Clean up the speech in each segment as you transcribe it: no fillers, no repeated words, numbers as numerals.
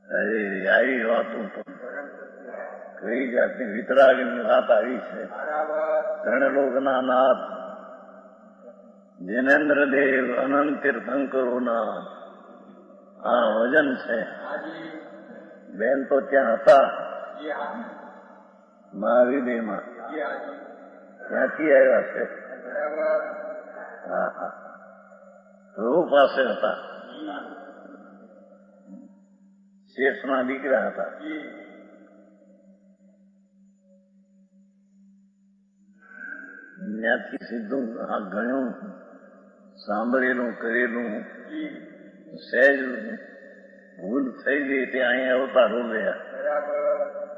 અરે આવી વાતો તો કઈ જાતની વિતરાગની વાત આવી છે. ત્રણલોકના નાથ જિનેન્દ્ર દેવ અનંત તીર્થંકરોના આ વજન છે. બેન તો ત્યાં હતા મહાવિદેમાં, ત્યાંથી આવ્યા છે. હા હા, પ્રભુ પાસે હતા, શેષના દીકરા હતા. ત્યાંથી સીધું આ ઘણું સાંભળેલું કરેલું સહેજ ભૂલ થઈ ગઈ તે અહીંયા અવતારો રહ્યા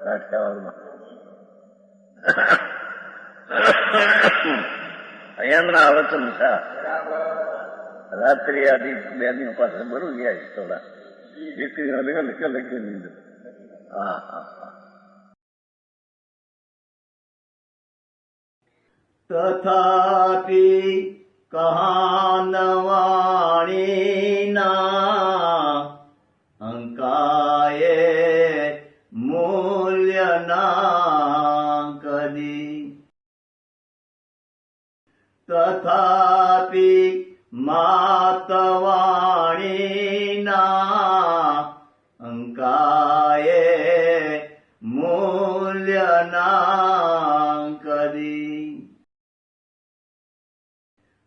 કાઠિયાવાડમાં. અહીંયાના વચન છે. રાત્રિ આદિ બેની પાસે બરું ગયા થોડા દીકરી લખી લીધું. હા હા હા. તથાપિ કહાનવાણીના અંકાયે મૂલ્યના કદી. તથાપિ માતવાણીના અંકાયે મૂલ્યના કદી.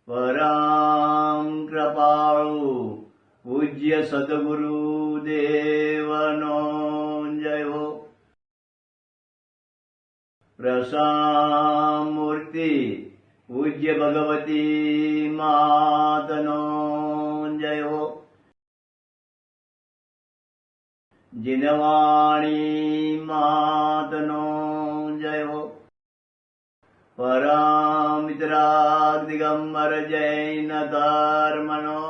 પરમ કૃપાળુ પૂજ્ય સદગુરુ દેવનો જય હો. પ્રસામૂર્તિ પૂજ્ય ભગવતી માતનો જય હો. જીનવાણી માતનો જય હો. પરમ મિત્રાગ દિગંબર જૈન ધર્મનો